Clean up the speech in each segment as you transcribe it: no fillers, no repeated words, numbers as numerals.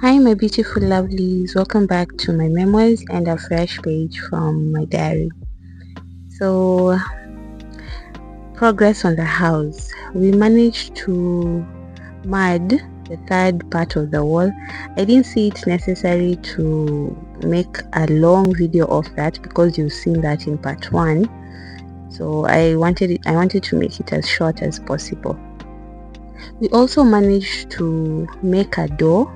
Hi, my beautiful lovelies. Welcome back to my memoirs and a fresh page from my diary. So, progress on the house. We managed to mud the third part of the wall. I didn't see it necessary to make a long video of that because you've seen that in part 1. So I wanted to make it as short as possible. We also managed to make a door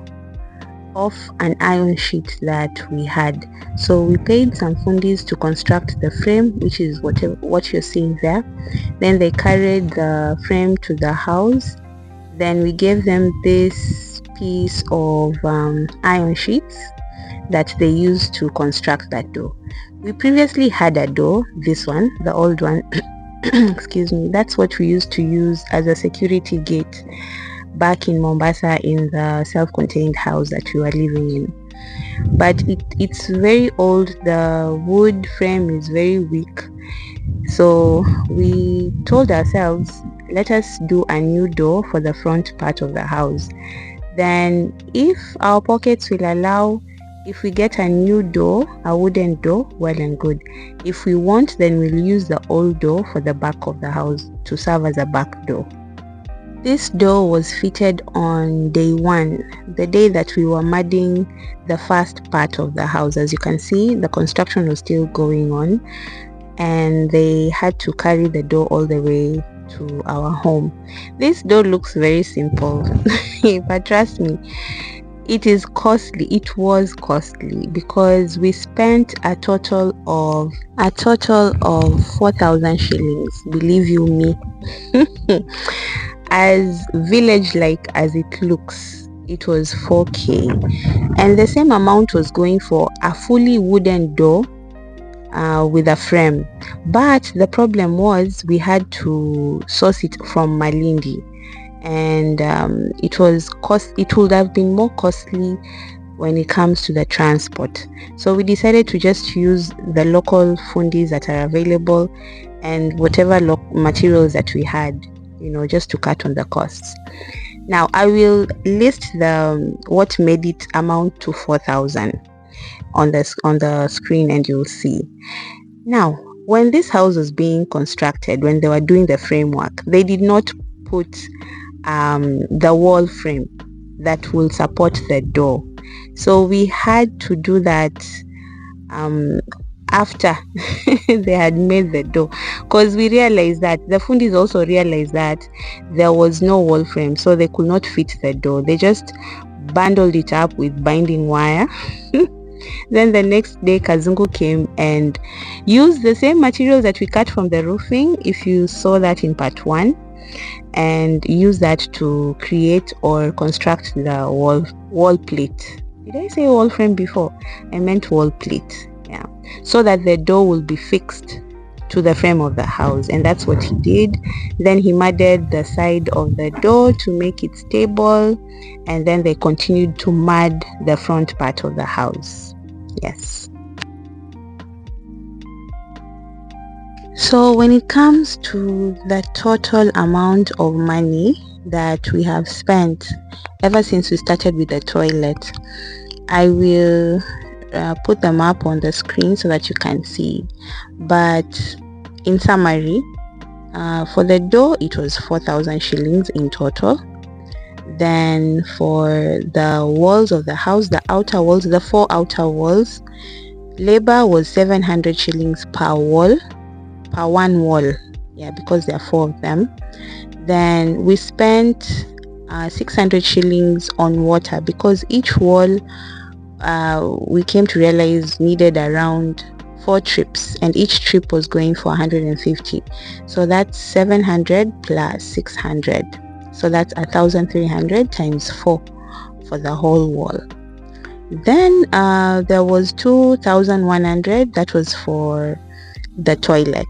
of an iron sheet that we had. So we paid some fundis to construct the frame, which is what you're seeing there. Then they carried the frame to the house. Then we gave them this piece of iron sheets that they used to construct that door. We previously had a door, this one, the old one. Excuse me. That's what we used to use as a security gate back in Mombasa in the self-contained house that we were living in. But it's very old. The wood frame is very weak. So we told ourselves, let us do a new door for the front part of the house. Then if our pockets will allow, if we get a new door, a wooden door, well and good. If we want, then we'll use the old door for the back of the house to serve as a back door. This door was fitted on day 1, the day that we were mudding the first part of the house. As you can see, the construction was still going on and they had to carry the door all the way to our home. This door looks very simple, but trust me, it is costly. It was costly because we spent a total of 4,000 shillings, believe you me. As village-like as it looks, it was 4k, and the same amount was going for a fully wooden door with a frame. But the problem was we had to source it from Malindi, and it would have been more costly when it comes to the transport. So we decided to just use the local fundis that are available and whatever materials that we had, just to cut on the costs. Now I will list what made it amount to 4,000 on the screen, and you'll see. Now, when this house was being constructed, when they were doing the framework, they did not put the wall frame that will support the door. So we had to do that after they had made the door, because we realized that the fundis also realized that there was no wall frame, so they could not fit the door. They just bundled it up with binding wire. Then the next day Kazungu came and used the same materials that we cut from the roofing, if you saw that in part 1, and use that to create or construct the wall plate. Did I say wall frame before? I meant wall plate. Yeah, so that the door will be fixed to the frame of the house, and that's what he did. Then he mudded the side of the door to make it stable, and then they continued to mud the front part of the house. Yes. So when it comes to the total amount of money that we have spent ever since we started with the toilet, I will put them up on the screen so that you can see. But in summary, for the door it was 4,000 shillings in total. Then for the walls of the house, the outer walls, the 4 outer walls, labor was 700 shillings per wall, per one wall. Yeah, because there are 4 of them. Then we spent 600 shillings on water, because each wall we came to realize needed around 4 trips, and each trip was going for 150. So that's 700 plus 600, so that's 1,300 times 4 for the whole wall. Then there was 2,100 that was for the toilet,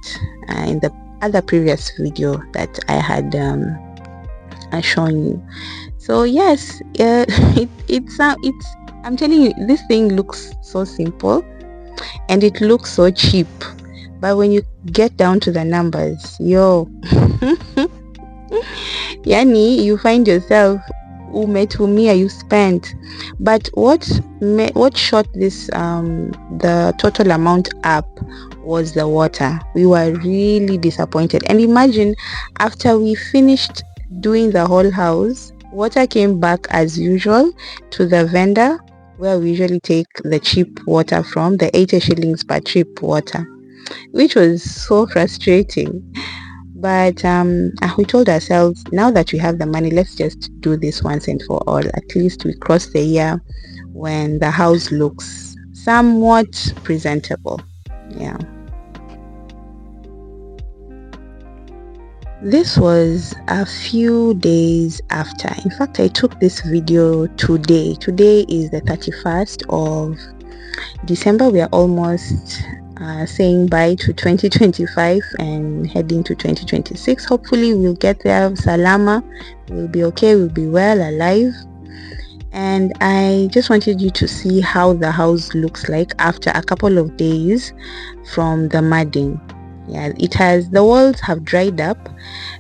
in the other previous video that I had shown you. So yes, it's I'm telling you, this thing looks so simple and it looks so cheap, but when you get down to the numbers, yo, yani, you find yourself umetumia, you spent. But what shot this the total amount up was the water. We were really disappointed. And imagine, after we finished doing the whole house, water came back as usual to the vendor where we usually take the cheap water from, the 80 shillings per cheap water, which was so frustrating. But we told ourselves, now that we have the money, let's just do this once and for all. At least we cross the year when the house looks somewhat presentable. Yeah. This was a few days after. In fact, I took this video today. Today is the 31st of December. We are almost saying bye to 2025 and heading to 2026. Hopefully we'll get there salama, we'll be okay, we'll be well, alive. And I just wanted you to see how the house looks like after a couple of days from the mudding. Yeah, the walls have dried up,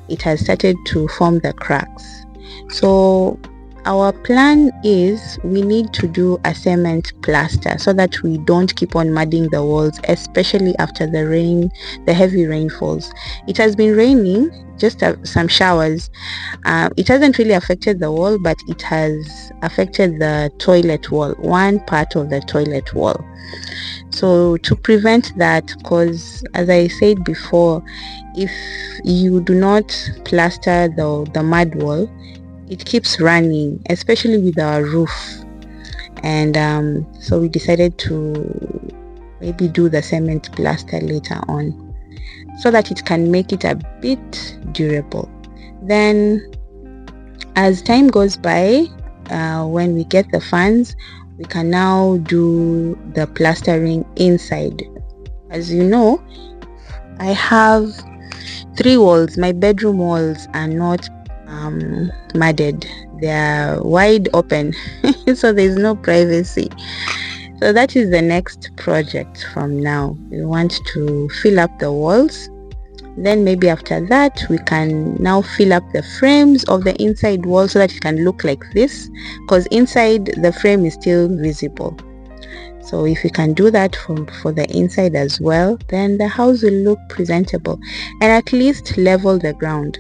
it has started to form the cracks. So our plan is we need to do a cement plaster so that we don't keep on mudding the walls, especially after the heavy rainfalls. It has been raining, just some showers. It hasn't really affected the wall, but it has affected the toilet wall, one part of the toilet wall. So to prevent that, because as I said before, if you do not plaster the mud wall, it keeps running, especially with our roof. And so we decided to maybe do the cement plaster later on so that it can make it a bit durable. Then as time goes by, when we get the funds, we can now do the plastering inside. As you know, I have 3 walls. My bedroom walls are not mudded, they are wide open so there's no privacy. So that is the next project from now. We want to fill up the walls, then maybe after that we can now fill up the frames of the inside wall so that it can look like this, because inside the frame is still visible. So if we can do that for the inside as well, then the house will look presentable and at least level the ground.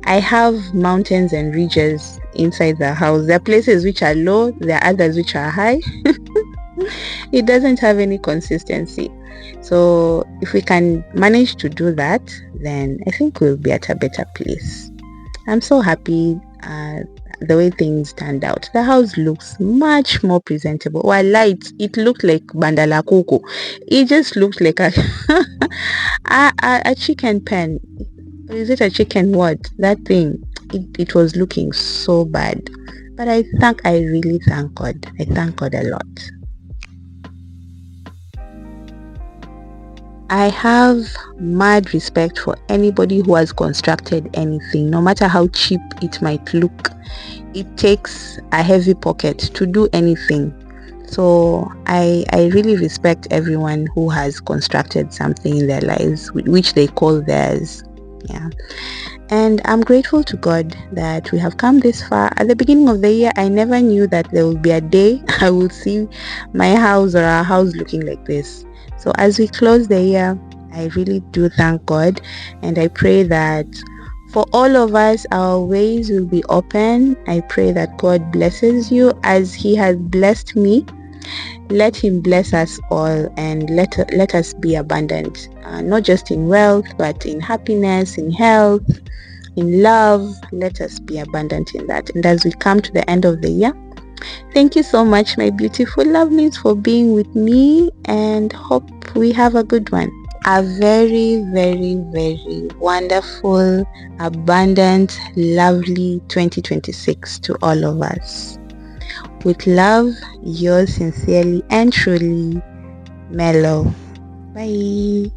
I have mountains and ridges inside the house. There are places which are low, there are others which are high. It doesn't have any consistency. So if we can manage to do that, then I think we'll be at a better place. I'm so happy the way things turned out. The house looks much more presentable. While lights, it looked like bandala kuku. It just looked like a a chicken pen. Or is it a chicken what? That thing. It was looking so bad. But I really thank God. I thank God a lot. I have mad respect for anybody who has constructed anything, no matter how cheap it might look. It takes a heavy pocket to do anything. So I really respect everyone who has constructed something in their lives which they call theirs. Yeah. And I'm grateful to God that we have come this far. At the beginning of the year, I never knew that there will be a day I will see my house or our house looking like this. So as we close the year, I really do thank God, and I pray that for all of us, our ways will be open. I pray that God blesses you as He has blessed me. Let Him bless us all, and let us be abundant, not just in wealth, but in happiness, in health, in love. Let us be abundant in that. And as we come to the end of the year, thank you so much, my beautiful lovelies, for being with me, and hope we have a good one. A very, very, very wonderful, abundant, lovely 2026 to all of us. With love, yours sincerely and truly, Mellow. Bye.